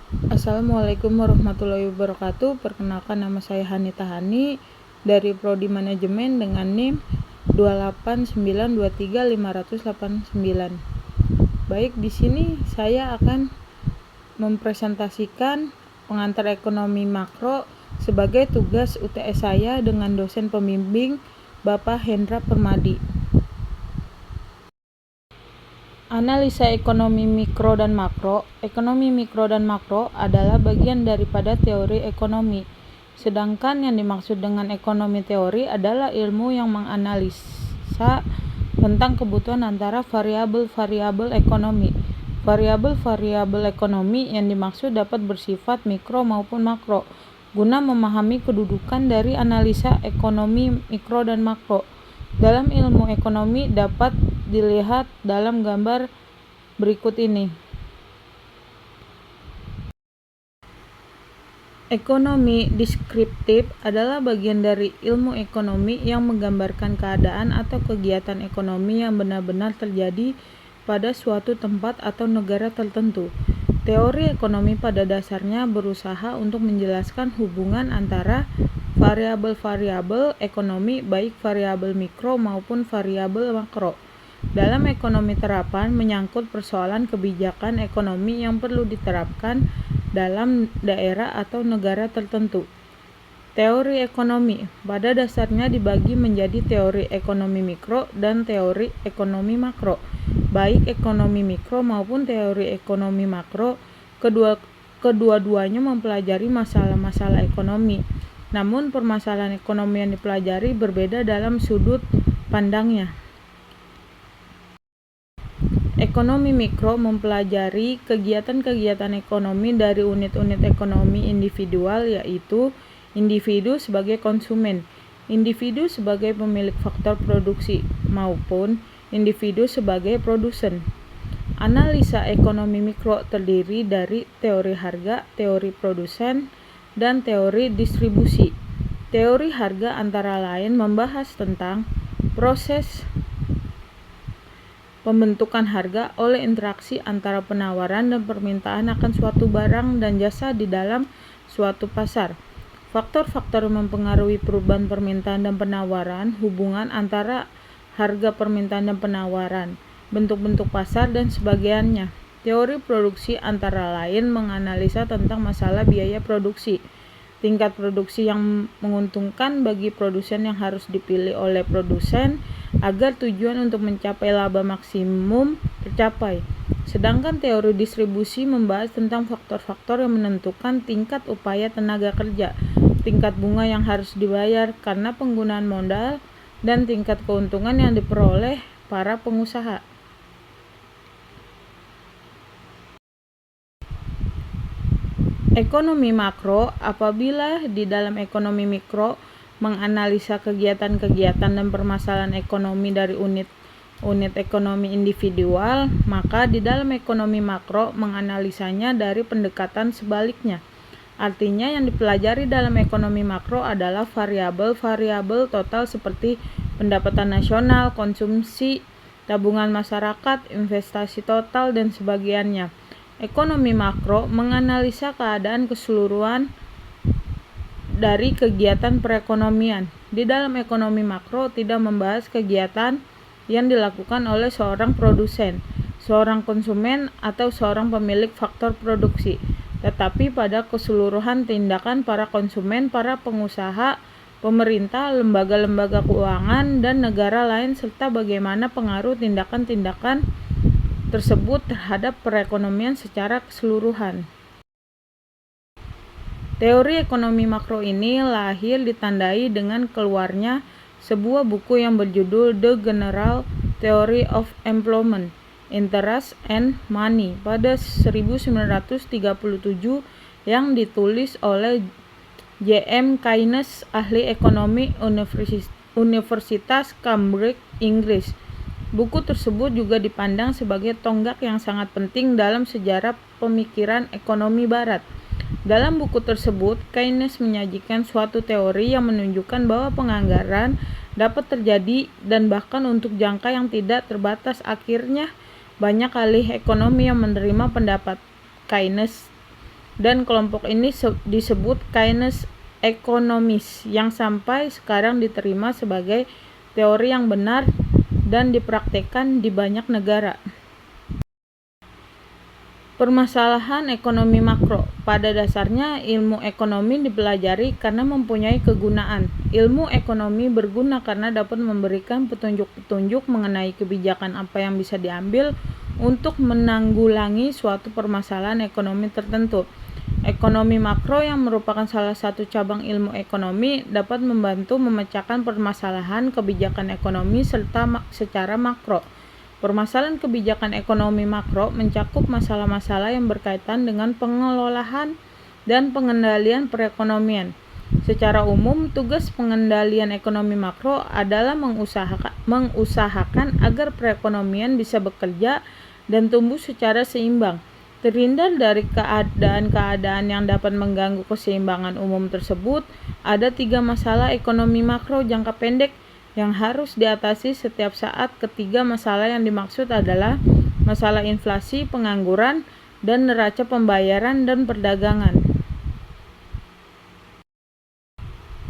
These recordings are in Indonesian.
Assalamualaikum warahmatullahi wabarakatuh. Perkenalkan, nama saya Hanita Hani dari Prodi Manajemen dengan NIM 289235089. Baik, di sini saya akan mempresentasikan pengantar ekonomi makro sebagai tugas UTS saya dengan dosen pembimbing Bapak Hendra Permadi. Analisa ekonomi mikro dan makro. Ekonomi mikro dan makro adalah bagian daripada teori ekonomi. Sedangkan yang dimaksud dengan ekonomi teori adalah ilmu yang menganalisa tentang kebutuhan antara variabel-variabel ekonomi. Variabel-variabel ekonomi yang dimaksud dapat bersifat mikro maupun makro, guna memahami kedudukan dari analisa ekonomi mikro dan makro. Dalam ilmu ekonomi dapat dilihat dalam gambar berikut ini. Ekonomi deskriptif adalah bagian dari ilmu ekonomi yang menggambarkan keadaan atau kegiatan ekonomi yang benar-benar terjadi pada suatu tempat atau negara tertentu. Teori ekonomi pada dasarnya berusaha untuk menjelaskan hubungan antara variabel-variabel ekonomi, baik variabel mikro maupun variabel makro. Dalam ekonomi terapan menyangkut persoalan kebijakan ekonomi yang perlu diterapkan dalam daerah atau negara tertentu. Teori ekonomi pada dasarnya dibagi menjadi teori ekonomi mikro dan teori ekonomi makro. Baik ekonomi mikro maupun teori ekonomi makro, kedua-duanya mempelajari masalah-masalah ekonomi. Namun permasalahan ekonomi yang dipelajari berbeda dalam sudut pandangnya. Ekonomi mikro mempelajari kegiatan-kegiatan ekonomi dari unit-unit ekonomi individual, yaitu individu sebagai konsumen, individu sebagai pemilik faktor produksi, maupun individu sebagai produsen. Analisa ekonomi mikro terdiri dari teori harga, teori produsen, dan teori distribusi. Teori harga antara lain membahas tentang proses pembentukan harga oleh interaksi antara penawaran dan permintaan akan suatu barang dan jasa di dalam suatu pasar. Faktor-faktor yang mempengaruhi perubahan permintaan dan penawaran, hubungan antara harga, permintaan, dan penawaran, bentuk-bentuk pasar, dan sebagainya. Teori produksi antara lain menganalisa tentang masalah biaya produksi, tingkat produksi yang menguntungkan bagi produsen yang harus dipilih oleh produsen agar tujuan untuk mencapai laba maksimum tercapai. Sedangkan teori distribusi membahas tentang faktor-faktor yang menentukan tingkat upaya tenaga kerja, tingkat bunga yang harus dibayar karena penggunaan modal, dan tingkat keuntungan yang diperoleh para pengusaha. Ekonomi makro apabila di dalam ekonomi mikro menganalisa kegiatan-kegiatan dan permasalahan ekonomi dari unit ekonomi individual, maka di dalam ekonomi makro menganalisanya dari pendekatan sebaliknya. Artinya yang dipelajari dalam ekonomi makro adalah variabel-variabel total seperti pendapatan nasional, konsumsi, tabungan masyarakat, investasi total, dan sebagainya. Ekonomi makro menganalisa keadaan keseluruhan dari kegiatan perekonomian. Di dalam ekonomi makro tidak membahas kegiatan yang dilakukan oleh seorang produsen, seorang konsumen, atau seorang pemilik faktor produksi, tetapi pada keseluruhan tindakan para konsumen, para pengusaha, pemerintah, lembaga-lembaga keuangan, dan negara lain, serta bagaimana pengaruh tindakan-tindakan tersebut terhadap perekonomian secara keseluruhan. Teori ekonomi makro ini lahir ditandai dengan keluarnya sebuah buku yang berjudul The General Theory of Employment, Interest and Money pada 1937 yang ditulis oleh J.M. Keynes, ahli ekonomi Universitas Cambridge, Inggris. Buku tersebut juga dipandang sebagai tonggak yang sangat penting dalam sejarah pemikiran ekonomi barat. Dalam buku tersebut, Keynes menyajikan suatu teori yang menunjukkan bahwa penganggaran dapat terjadi dan bahkan untuk jangka yang tidak terbatas. Akhirnya, banyak ahli ekonomi yang menerima pendapat Keynes dan kelompok ini disebut Keynes ekonomis yang sampai sekarang diterima sebagai teori yang benar dan dipraktekkan di banyak negara. Permasalahan ekonomi makro. Pada dasarnya, ilmu ekonomi dipelajari karena mempunyai kegunaan. Ilmu ekonomi berguna karena dapat memberikan petunjuk-petunjuk mengenai kebijakan apa yang bisa diambil untuk menanggulangi suatu permasalahan ekonomi tertentu. Ekonomi makro yang merupakan salah satu cabang ilmu ekonomi dapat membantu memecahkan permasalahan kebijakan ekonomi secara makro. Permasalahan kebijakan ekonomi makro mencakup masalah-masalah yang berkaitan dengan pengelolaan dan pengendalian perekonomian. Secara umum, tugas pengendalian ekonomi makro adalah mengusahakan agar perekonomian bisa bekerja dan tumbuh secara seimbang. Terhindar dari keadaan-keadaan yang dapat mengganggu keseimbangan umum tersebut, ada 3 masalah ekonomi makro jangka pendek yang harus diatasi setiap saat. Ketiga masalah yang dimaksud adalah masalah inflasi, pengangguran, dan neraca pembayaran dan perdagangan.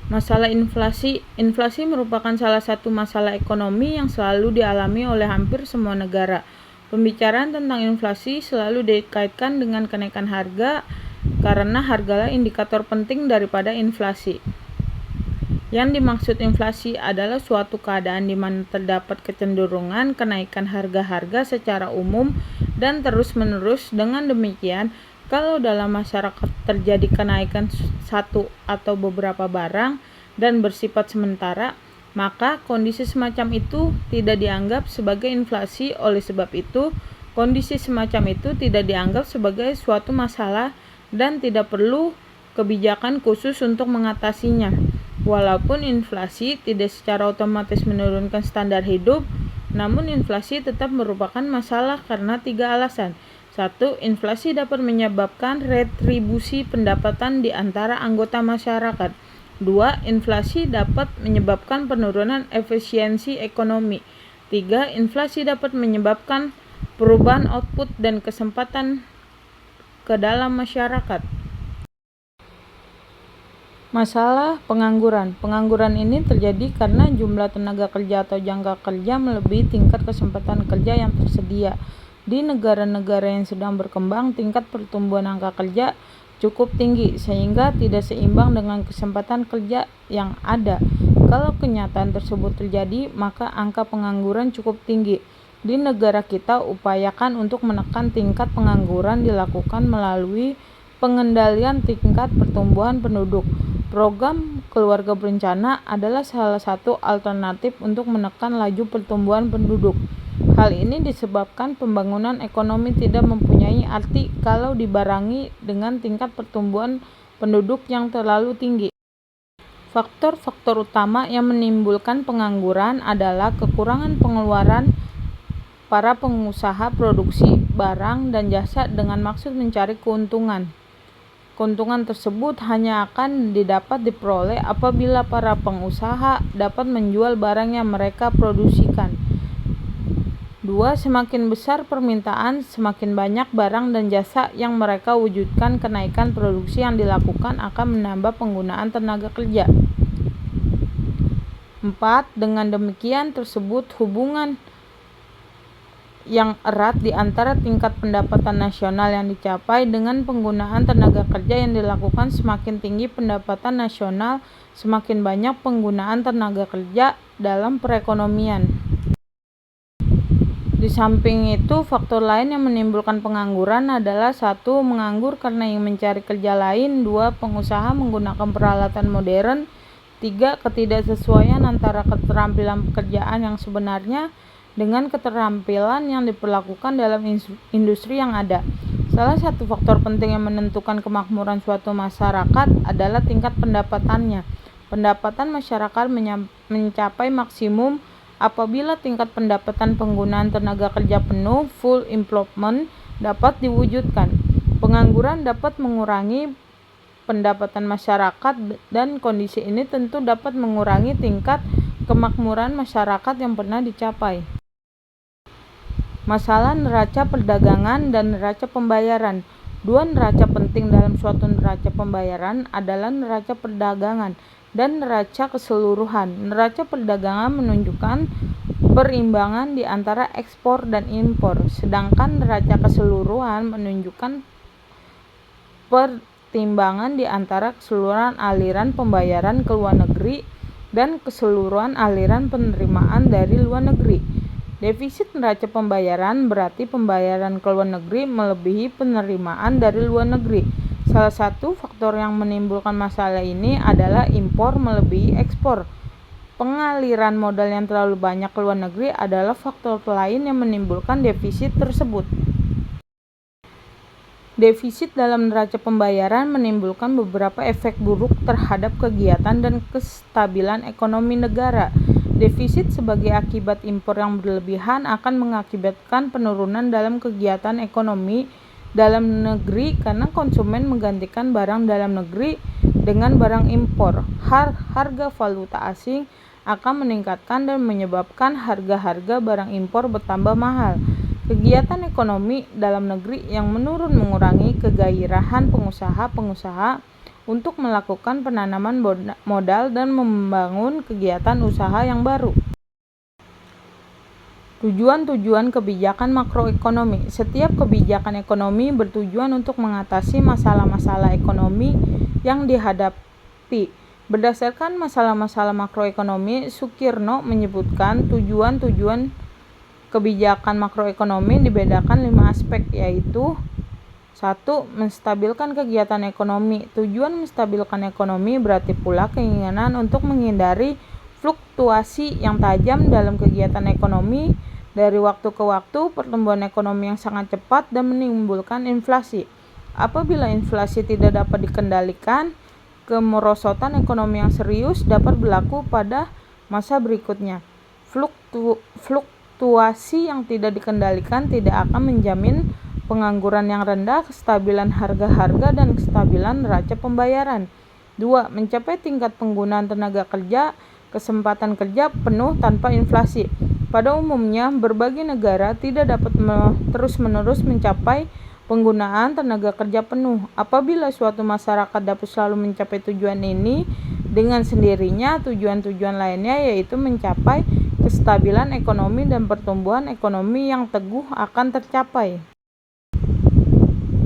Masalah inflasi. Inflasi merupakan salah satu masalah ekonomi yang selalu dialami oleh hampir semua negara. Pembicaraan tentang inflasi selalu dikaitkan dengan kenaikan harga karena hargalah indikator penting daripada inflasi. Yang dimaksud inflasi adalah suatu keadaan di mana terdapat kecenderungan kenaikan harga-harga secara umum dan terus-menerus. Dengan demikian, kalau dalam masyarakat terjadi kenaikan satu atau beberapa barang dan bersifat sementara, maka kondisi semacam itu tidak dianggap sebagai inflasi. Oleh sebab itu, kondisi semacam itu tidak dianggap sebagai suatu masalah dan tidak perlu kebijakan khusus untuk mengatasinya. Walaupun inflasi tidak secara otomatis menurunkan standar hidup, namun inflasi tetap merupakan masalah karena 3 alasan. 1. Inflasi dapat menyebabkan retribusi pendapatan di antara anggota masyarakat. 2. Inflasi dapat menyebabkan penurunan efisiensi ekonomi. 3. Inflasi dapat menyebabkan perubahan output dan kesempatan ke dalam masyarakat. Masalah pengangguran. Pengangguran ini terjadi karena jumlah tenaga kerja atau jangka kerja melebihi tingkat kesempatan kerja yang tersedia. Di negara-negara yang sedang berkembang, tingkat pertumbuhan angka kerja cukup tinggi sehingga tidak seimbang dengan kesempatan kerja yang ada. Kalau kenyataan tersebut terjadi, maka angka pengangguran cukup tinggi. Di negara kita, upayakan untuk menekan tingkat pengangguran dilakukan melalui pengendalian tingkat pertumbuhan penduduk. Program keluarga berencana adalah salah satu alternatif untuk menekan laju pertumbuhan penduduk. Hal ini disebabkan pembangunan ekonomi tidak mempunyai arti kalau dibarengi dengan tingkat pertumbuhan penduduk yang terlalu tinggi. Faktor-faktor utama yang menimbulkan pengangguran adalah kekurangan pengeluaran para pengusaha produksi barang dan jasa dengan maksud mencari keuntungan. Keuntungan tersebut hanya akan diperoleh apabila para pengusaha dapat menjual barang yang mereka produksikan. 2. Semakin besar permintaan, semakin banyak barang dan jasa yang mereka wujudkan. Kenaikan produksi yang dilakukan akan menambah penggunaan tenaga kerja. 4. Dengan demikian tersebut hubungan yang erat di antara tingkat pendapatan nasional yang dicapai dengan penggunaan tenaga kerja yang dilakukan. Semakin tinggi pendapatan nasional, semakin banyak penggunaan tenaga kerja dalam perekonomian. Di samping itu, faktor lain yang menimbulkan pengangguran adalah 1. Menganggur karena ingin mencari kerja lain. 2. Pengusaha menggunakan peralatan modern. 3. Ketidaksesuaian antara keterampilan pekerjaan yang sebenarnya dengan keterampilan yang diperlakukan dalam industri yang ada. Salah satu faktor penting yang menentukan kemakmuran suatu masyarakat adalah tingkat pendapatannya. Pendapatan masyarakat mencapai maksimum apabila tingkat pendapatan penggunaan tenaga kerja penuh, full employment, dapat diwujudkan. Pengangguran dapat mengurangi pendapatan masyarakat dan kondisi ini tentu dapat mengurangi tingkat kemakmuran masyarakat yang pernah dicapai. Masalah neraca perdagangan dan neraca pembayaran. Dua neraca penting dalam suatu neraca pembayaran adalah neraca perdagangan dan neraca keseluruhan. Neraca perdagangan menunjukkan perimbangan di antara ekspor dan impor, sedangkan neraca keseluruhan menunjukkan pertimbangan di antara keseluruhan aliran pembayaran ke luar negeri dan keseluruhan aliran penerimaan dari luar negeri. Defisit neraca pembayaran berarti pembayaran ke luar negeri melebihi penerimaan dari luar negeri. Salah satu faktor yang menimbulkan masalah ini adalah impor melebihi ekspor. Pengaliran modal yang terlalu banyak ke luar negeri adalah faktor lain yang menimbulkan defisit tersebut. Defisit dalam neraca pembayaran menimbulkan beberapa efek buruk terhadap kegiatan dan kestabilan ekonomi negara. Defisit sebagai akibat impor yang berlebihan akan mengakibatkan penurunan dalam kegiatan ekonomi dalam negeri karena konsumen menggantikan barang dalam negeri dengan barang impor. Harga valuta asing akan meningkatkan dan menyebabkan harga-harga barang impor bertambah mahal. Kegiatan ekonomi dalam negeri yang menurun mengurangi kegairahan pengusaha-pengusaha untuk melakukan penanaman modal dan membangun kegiatan usaha yang baru. Tujuan-tujuan kebijakan makroekonomi. Setiap kebijakan ekonomi bertujuan untuk mengatasi masalah-masalah ekonomi yang dihadapi. Berdasarkan masalah-masalah makroekonomi, Sukirno menyebutkan tujuan-tujuan kebijakan makroekonomi dibedakan 5 aspek, yaitu 1. Menstabilkan kegiatan ekonomi. Tujuan menstabilkan ekonomi berarti pula keinginan untuk menghindari fluktuasi yang tajam dalam kegiatan ekonomi dari waktu ke waktu, pertumbuhan ekonomi yang sangat cepat, dan menimbulkan inflasi. Apabila inflasi tidak dapat dikendalikan, kemerosotan ekonomi yang serius dapat berlaku pada masa berikutnya. Fluktuasi yang tidak dikendalikan tidak akan menjamin pengangguran yang rendah, kestabilan harga-harga, dan kestabilan neraca pembayaran. 2. Mencapai tingkat penggunaan tenaga kerja, kesempatan kerja penuh tanpa inflasi. Pada umumnya, berbagai negara tidak dapat terus-menerus mencapai penggunaan tenaga kerja penuh. Apabila suatu masyarakat dapat selalu mencapai tujuan ini, dengan sendirinya tujuan-tujuan lainnya yaitu mencapai kestabilan ekonomi dan pertumbuhan ekonomi yang teguh akan tercapai.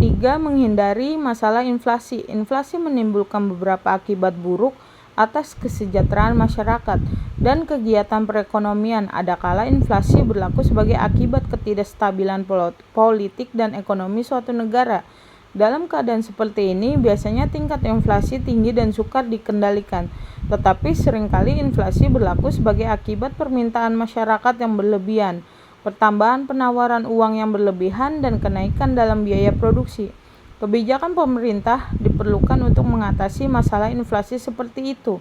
3. Menghindari masalah inflasi. Inflasi menimbulkan beberapa akibat buruk atas kesejahteraan masyarakat dan kegiatan perekonomian. Adakala inflasi berlaku sebagai akibat ketidakstabilan politik dan ekonomi suatu negara. Dalam keadaan seperti ini, biasanya tingkat inflasi tinggi dan sukar dikendalikan. Tetapi seringkali inflasi berlaku sebagai akibat permintaan masyarakat yang berlebihan, pertambahan penawaran uang yang berlebihan, dan kenaikan dalam biaya produksi. Kebijakan pemerintah diperlukan untuk mengatasi masalah inflasi seperti itu.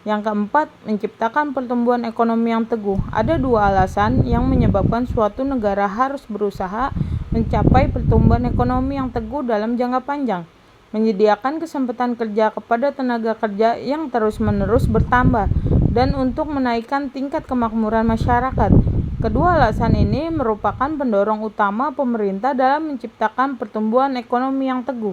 Yang keempat, menciptakan pertumbuhan ekonomi yang teguh. Ada 2 alasan yang menyebabkan suatu negara harus berusaha mencapai pertumbuhan ekonomi yang teguh dalam jangka panjang. Menyediakan kesempatan kerja kepada tenaga kerja yang terus-menerus bertambah, dan untuk menaikkan tingkat kemakmuran masyarakat. Kedua alasan ini merupakan pendorong utama pemerintah dalam menciptakan pertumbuhan ekonomi yang teguh.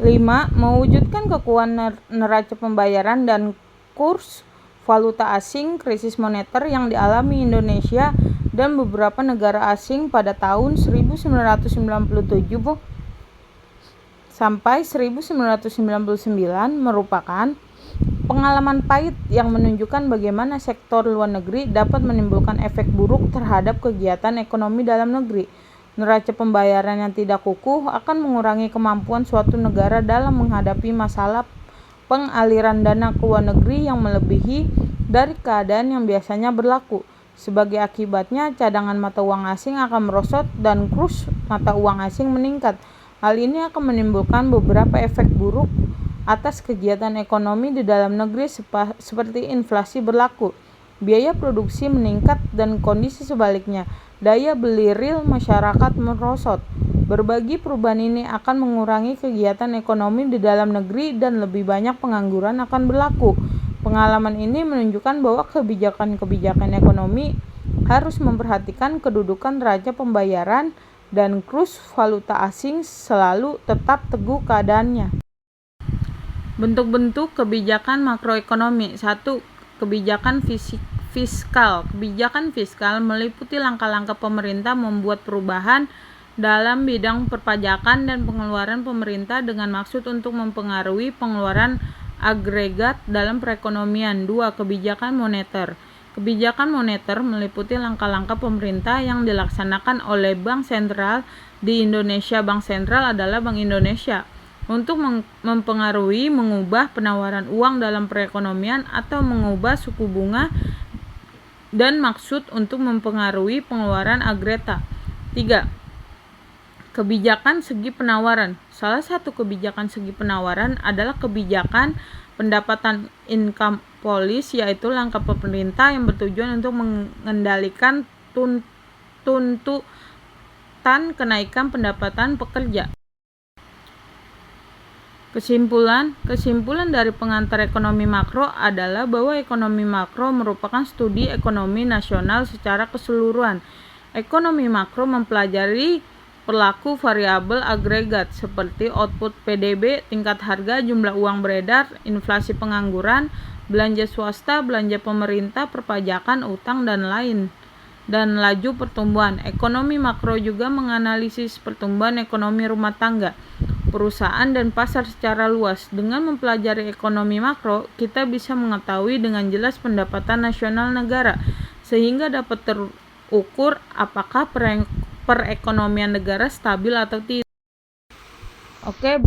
5. Mewujudkan kekuatan neraca pembayaran dan kurs valuta asing. Krisis moneter yang dialami Indonesia dan beberapa negara asing pada tahun 1997 sampai 1999 merupakan pengalaman pahit yang menunjukkan bagaimana sektor luar negeri dapat menimbulkan efek buruk terhadap kegiatan ekonomi dalam negeri. Neraca pembayaran yang tidak kukuh akan mengurangi kemampuan suatu negara dalam menghadapi masalah pengaliran dana ke luar negeri yang melebihi dari keadaan yang biasanya berlaku. Sebagai akibatnya, cadangan mata uang asing akan merosot dan kurs mata uang asing meningkat. Hal ini akan menimbulkan beberapa efek buruk atas kegiatan ekonomi di dalam negeri seperti inflasi berlaku, biaya produksi meningkat, dan kondisi sebaliknya, daya beli real masyarakat merosot. Berbagai perubahan ini akan mengurangi kegiatan ekonomi di dalam negeri dan lebih banyak pengangguran akan berlaku. Pengalaman ini menunjukkan bahwa kebijakan-kebijakan ekonomi harus memperhatikan kedudukan neraca pembayaran dan kurs valuta asing selalu tetap teguh keadaannya. Bentuk-bentuk kebijakan makroekonomi. 1. Kebijakan fiskal. Kebijakan fiskal meliputi langkah-langkah pemerintah membuat perubahan dalam bidang perpajakan dan pengeluaran pemerintah dengan maksud untuk mempengaruhi pengeluaran agregat dalam perekonomian. 2. Kebijakan moneter. Kebijakan moneter meliputi langkah-langkah pemerintah yang dilaksanakan oleh Bank Sentral. Di Indonesia, Bank Sentral adalah Bank Indonesia untuk mempengaruhi, mengubah penawaran uang dalam perekonomian atau mengubah suku bunga dan maksud untuk mempengaruhi pengeluaran agreta. 3. Kebijakan segi penawaran. Salah satu kebijakan segi penawaran adalah kebijakan pendapatan income policy, yaitu langkah pemerintah yang bertujuan untuk mengendalikan tuntutan kenaikan pendapatan pekerja. Kesimpulan dari pengantar ekonomi makro adalah bahwa ekonomi makro merupakan studi ekonomi nasional secara keseluruhan. Ekonomi makro mempelajari perilaku variabel agregat seperti output PDB, tingkat harga, jumlah uang beredar, inflasi, pengangguran, belanja swasta, belanja pemerintah, perpajakan, utang, dan lain, dan laju pertumbuhan. Ekonomi makro juga menganalisis pertumbuhan ekonomi rumah tangga, perusahaan, dan pasar secara luas. Dengan mempelajari ekonomi makro, kita bisa mengetahui dengan jelas pendapatan nasional negara, sehingga dapat terukur apakah perekonomian negara stabil atau tidak. Oke.